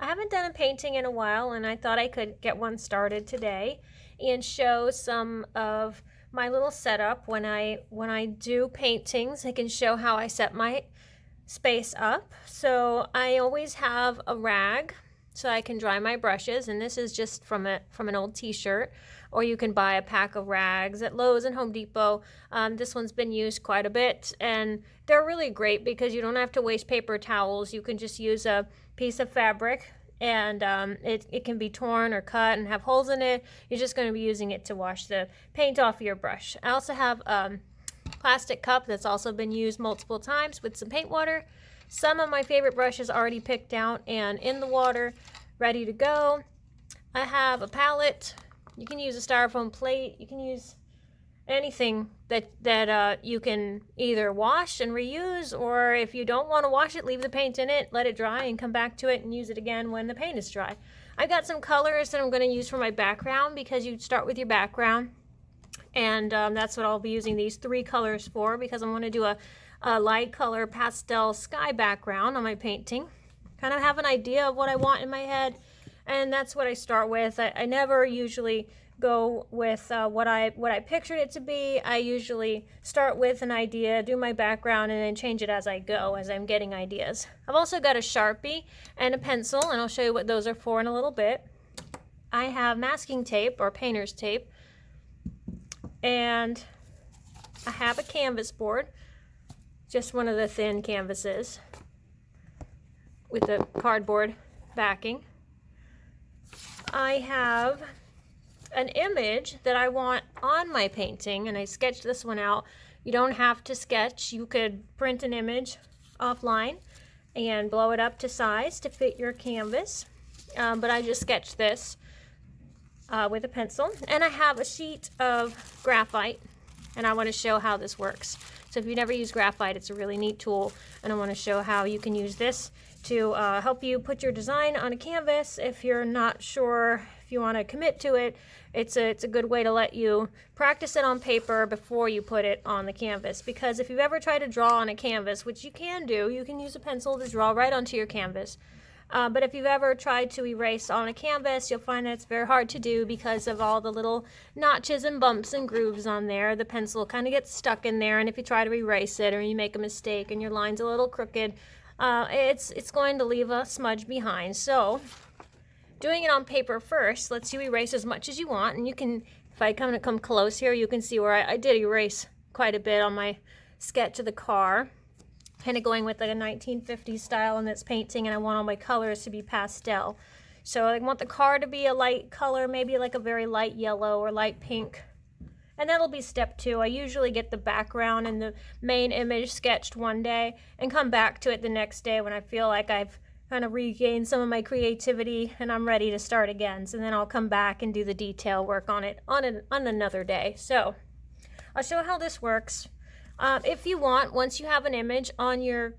I haven't done a painting in a while, and I thought I could get one started today and show some of my little setup when I do paintings. I can show how I set my space up. So I always have a rag so I can dry my brushes, and this is just from an old t-shirt, or you can buy a pack of rags at Lowe's and Home Depot. This one's been used quite a bit, and they're really great because you don't have to waste paper towels. You can just use a piece of fabric, and it can be torn or cut and have holes in it. You're just going to be using it to wash the paint off of your brush. I also have a plastic cup that's also been used multiple times with some paint water. Some of my favorite brushes already picked out and in the water, ready to go. I have a palette. You can use a styrofoam plate. You can use anything that you can either wash and reuse, or if you don't want to wash it, leave the paint in it, let it dry, and come back to it and use it again when the paint is dry. I've got some colors that I'm going to use for my background, because you start with your background, and that's what I'll be using these 3 colors for, because I'm going to do a light color pastel sky background on my painting. Kind of have an idea of what I want in my head, and that's what I start with. I never usually go with what I pictured it to be. I usually start with an idea, do my background, and then change it as I go, as I'm getting ideas. I've also got a Sharpie and a pencil, and I'll show you what those are for in a little bit. I have masking tape or painter's tape, and I have a canvas board, just one of the thin canvases with the cardboard backing. I have an image that I want on my painting, and I sketched this one out. You don't have to sketch. You could print an image offline and blow it up to size to fit your canvas, but I just sketched this with a pencil. And I have a sheet of graphite, and I want to show how this works. So if you never use graphite, it's a really neat tool, and I want to show how you can use this to help you put your design on a canvas. If you're not sure if you want to commit to it, it's a good way to let you practice it on paper before you put it on the canvas. Because if you've ever tried to draw on a canvas, which you can do, you can use a pencil to draw right onto your canvas. But if you've ever tried to erase on a canvas, you'll find that it's very hard to do because of all the little notches and bumps and grooves on there. The pencil kind of gets stuck in there, and if you try to erase it or you make a mistake and your line's a little crooked, it's going to leave a smudge behind. So doing it on paper first lets you erase as much as you want, and you can, if I come close here, you can see where I did erase quite a bit on my sketch of the car. Kind of going with like a 1950s style in this painting, and I want all my colors to be pastel. So I want the car to be a light color, maybe like a very light yellow or light pink. And that'll be step 2. I usually get the background and the main image sketched one day and come back to it the next day when I feel like I've kind of regained some of my creativity and I'm ready to start again. So then I'll come back and do the detail work on it on another day. So I'll show how this works. If you want, once you have an image on your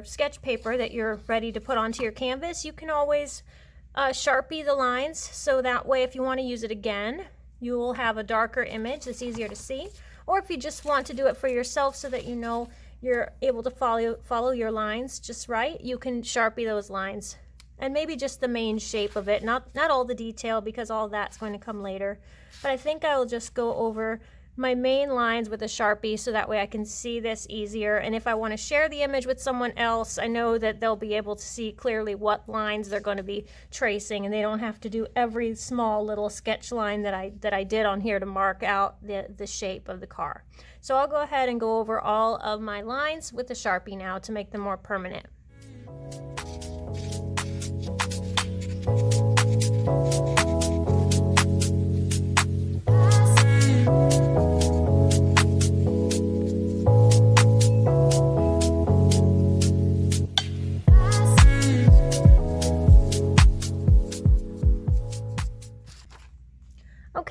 sketch paper that you're ready to put onto your canvas, you can always Sharpie the lines, so that way if you want to use it again, you will have a darker image that's easier to see. Or if you just want to do it for yourself so that you know you're able to follow your lines just right, you can Sharpie those lines. And maybe just the main shape of it, not all the detail, because all that's going to come later. But I think I will just go over my main lines with a Sharpie so that way I can see this easier. And if I want to share the image with someone else, I know that they'll be able to see clearly what lines they're going to be tracing, and they don't have to do every small little sketch line that I did on here to mark out the shape of the car. So I'll go ahead and go over all of my lines with the Sharpie now to make them more permanent.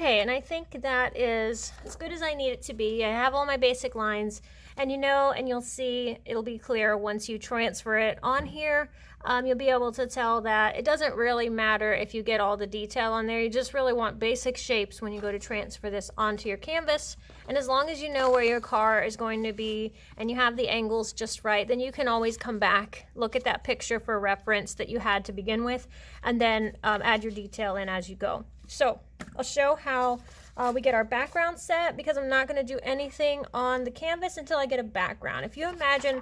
Okay, and I think that is as good as I need it to be. I have all my basic lines, and and you'll see it'll be clear once you transfer it on here. You'll be able to tell that it doesn't really matter if you get all the detail on there. You just really want basic shapes when you go to transfer this onto your canvas. And as long as you know where your car is going to be and you have the angles just right, then you can always come back, look at that picture for reference that you had to begin with, and then add your detail in as you go. So I'll show how we get our background set, because I'm not going to do anything on the canvas until I get a background. If you imagine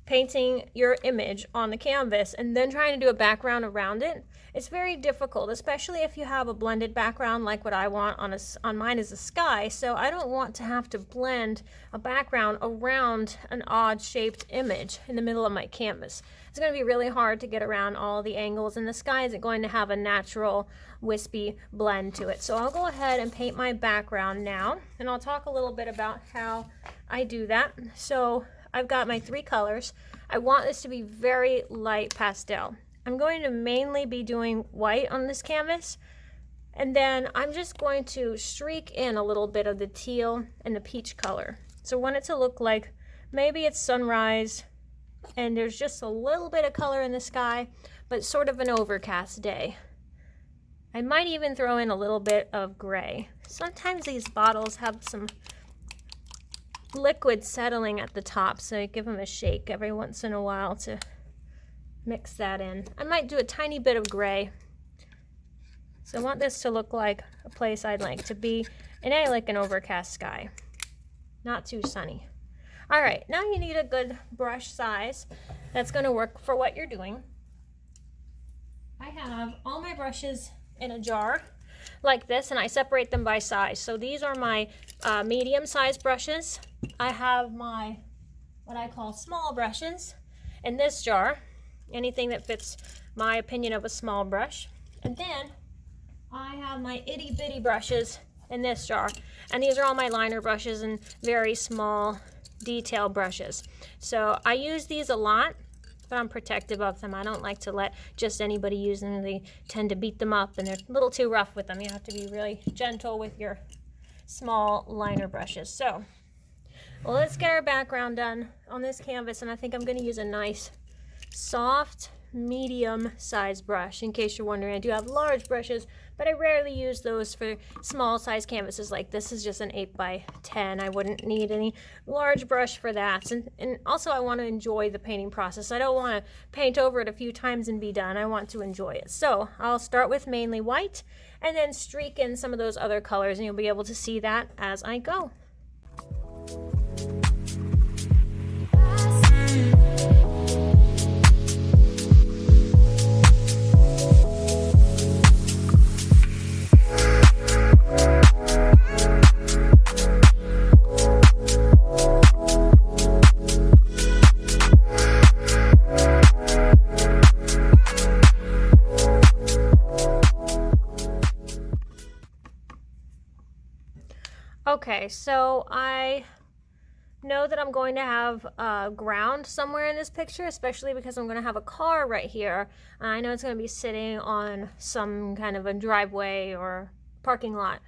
painting your image on the canvas and then trying to do a background around it, it's very difficult, especially if you have a blended background like what I want on mine is a sky. So I don't want to have to blend a background around an odd shaped image in the middle of my canvas. It's going to be really hard to get around all the angles, and the sky isn't going to have a natural wispy blend to it. So I'll go ahead and paint my background now, and I'll talk a little bit about how I do that. So I've got my 3 colors. I want this to be very light pastel. I'm going to mainly be doing white on this canvas, and then I'm just going to streak in a little bit of the teal and the peach color. So I want it to look like maybe it's sunrise and there's just a little bit of color in the sky, but sort of an overcast day. I might even throw in a little bit of gray. Sometimes these bottles have some liquid settling at the top, so I give them a shake every once in a while to mix that in. I might do a tiny bit of gray. So I want this to look like a place I'd like to be, and I like an overcast sky, not too sunny. All right, now you need a good brush size that's going to work for what you're doing. I have all my brushes in a jar like this, and I separate them by size. So these are my medium size brushes. I have my what I call small brushes in this jar, anything that fits my opinion of a small brush. And then I have my itty bitty brushes in this jar, and these are all my liner brushes and very small detail brushes. So I use these a lot, but I'm protective of them. I don't like to let just anybody use them. They tend to beat them up, and they're a little too rough with them. You have to be really gentle with your small liner brushes. So, well, let's get our background done on this canvas, and I think I'm going to use a nice soft medium size brush. In case you're wondering, I do have large brushes, but I rarely use those for small size canvases like this. Is just an 8 by 10. I wouldn't need any large brush for that. And also I want to enjoy the painting process. I don't want to paint over it a few times and be done. I want to enjoy it. So I'll start with mainly white and then streak in some of those other colors, and you'll be able to see that as I go. Okay, so I know that I'm going to have ground somewhere in this picture, especially because I'm going to have a car right here. I know it's going to be sitting on some kind of a driveway or parking lot.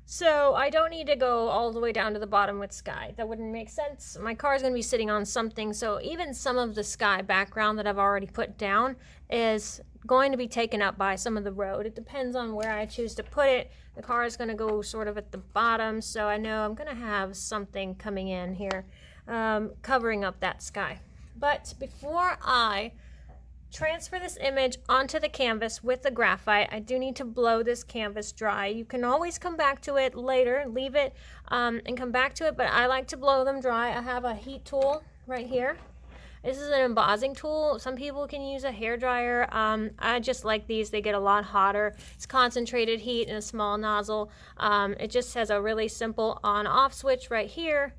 So I don't need to go all the way down to the bottom with sky. That wouldn't make sense. My car is going to be sitting on something, so even some of the sky background that I've already put down is going to be taken up by some of the road. It depends on where I choose to put it. The car is going to go sort of at the bottom, so I know I'm going to have something coming in here covering up that sky. But before I transfer this image onto the canvas with the graphite, I do need to blow this canvas dry. You can always come back to it later, leave it and come back to it, but I like to blow them dry. I have a heat tool right here. This is an embossing tool. Some people can use a hairdryer. I just like these. They get a lot hotter. It's concentrated heat in a small nozzle. It just has a really simple on-off switch right here.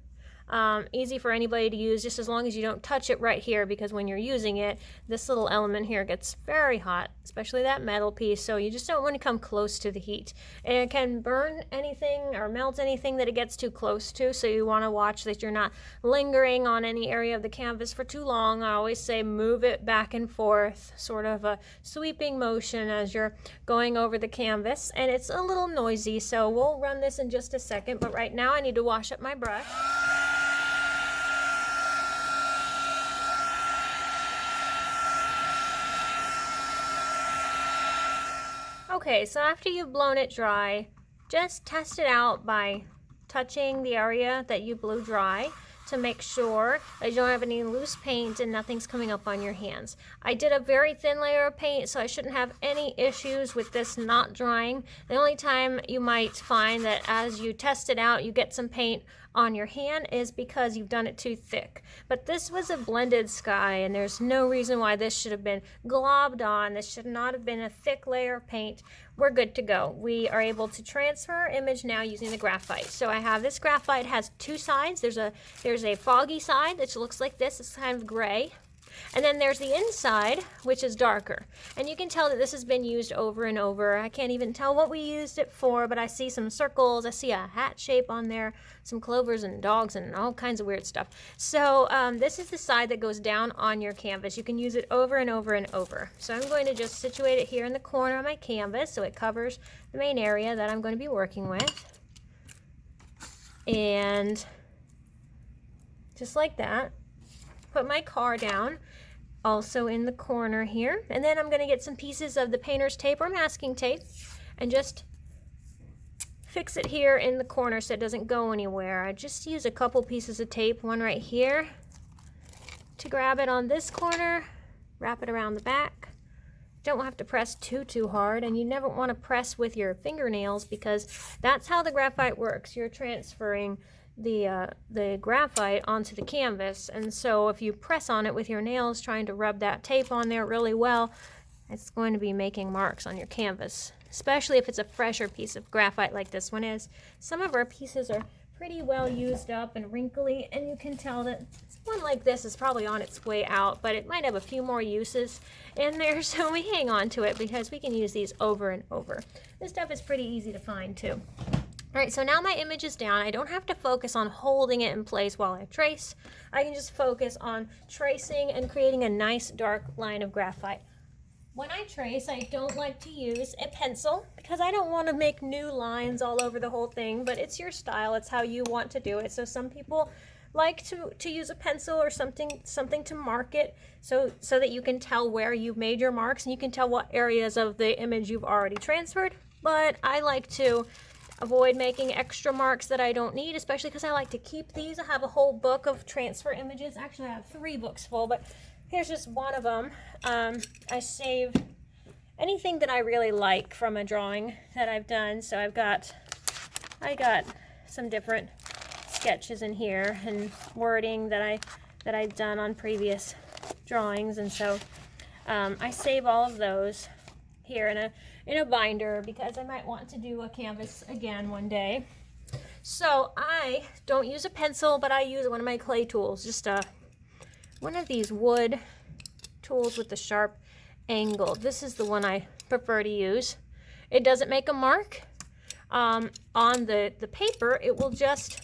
Easy for anybody to use, just as long as you don't touch it right here, because when you're using it, this little element here gets very hot, especially that metal piece, so you just don't want to come close to the heat. And it can burn anything or melt anything that it gets too close to, so you want to watch that you're not lingering on any area of the canvas for too long. I always say move it back and forth, sort of a sweeping motion as you're going over the canvas, and it's a little noisy, so we'll run this in just a second, but right now I need to wash up my brush. Okay, so after you've blown it dry, just test it out by touching the area that you blew dry to make sure that you don't have any loose paint and nothing's coming up on your hands. I did a very thin layer of paint, so I shouldn't have any issues with this not drying. The only time you might find that as you test it out, you get some paint on your hand is because you've done it too thick. But this was a blended sky, and there's no reason why this should have been globbed on. This should not have been a thick layer of paint. We're good to go. We are able to transfer our image now using the graphite. So I have this graphite, has two sides. There's a foggy side that looks like this. It's kind of gray. And then there's the inside, which is darker. And you can tell that this has been used over and over. I can't even tell what we used it for, but I see some circles. I see a hat shape on there, some clovers and dogs and all kinds of weird stuff. So this is the side that goes down on your canvas. You can use it over and over and over. So I'm going to just situate it here in the corner of my canvas so it covers the main area that I'm going to be working with. And just like that. Put my car down also in the corner here, and then I'm going to get some pieces of the painter's tape or masking tape and just fix it here in the corner so it doesn't go anywhere. I just use a couple pieces of tape, one right here to grab it on this corner, wrap it around the back. Don't have to press too hard, and you never want to press with your fingernails because that's how the graphite works. You're transferring the graphite onto the canvas, and so if you press on it with your nails trying to rub that tape on there really well, it's going to be making marks on your canvas, especially if it's a fresher piece of graphite like this one is. Some of our pieces are pretty well used up and wrinkly, and you can tell that one like this is probably on its way out, but it might have a few more uses in there, so we hang on to it because we can use these over and over. This stuff is pretty easy to find too. All right, so now my image is down. I don't have to focus on holding it in place while I trace. I can just focus on tracing and creating a nice dark line of graphite. When I trace, I don't like to use a pencil because I don't want to make new lines all over the whole thing, but it's your style. It's how you want to do it. So some people like to use a pencil or something to mark it so that you can tell where you've made your marks and you can tell what areas of the image you've already transferred. But I like to avoid making extra marks that I don't need, especially because I like to keep these. I have a whole book of transfer images. Actually, I have 3 books full, but here's just one of them. I save anything that I really like from a drawing that I've done. So I got some different sketches in here and wording that I've done on previous drawings, and so I save all of those here in a binder because I might want to do a canvas again one day. So I don't use a pencil, but I use one of my clay tools, just one of these wood tools with the sharp angle. This is the one I prefer to use. It doesn't make a mark on the paper. It will just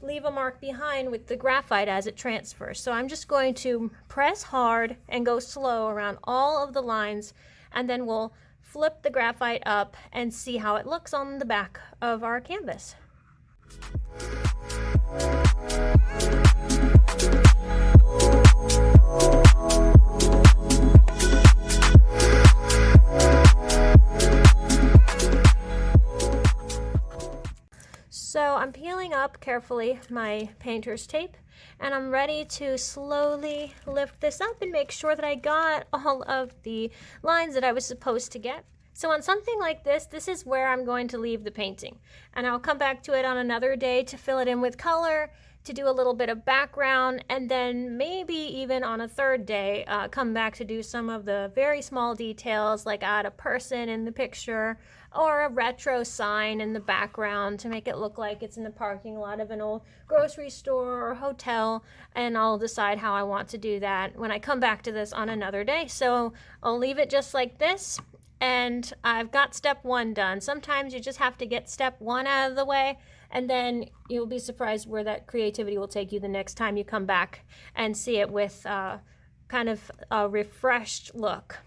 leave a mark behind with the graphite as it transfers. So I'm just going to press hard and go slow around all of the lines, and then we'll flip the graphite up and see how it looks on the back of our canvas. So I'm peeling up carefully my painter's tape, and I'm ready to slowly lift this up and make sure that I got all of the lines that I was supposed to get. So on something like this, this is where I'm going to leave the painting, and I'll come back to it on another day to fill it in with color, to do a little bit of background, and then maybe even on a third day come back to do some of the very small details, like add a person in the picture or a retro sign in the background to make it look like it's in the parking lot of an old grocery store or hotel. And I'll decide how I want to do that when I come back to this on another day. So I'll leave it just like this, and I've got step 1 done. Sometimes you just have to get step 1 out of the way, and then you'll be surprised where that creativity will take you the next time you come back and see it with kind of a refreshed look.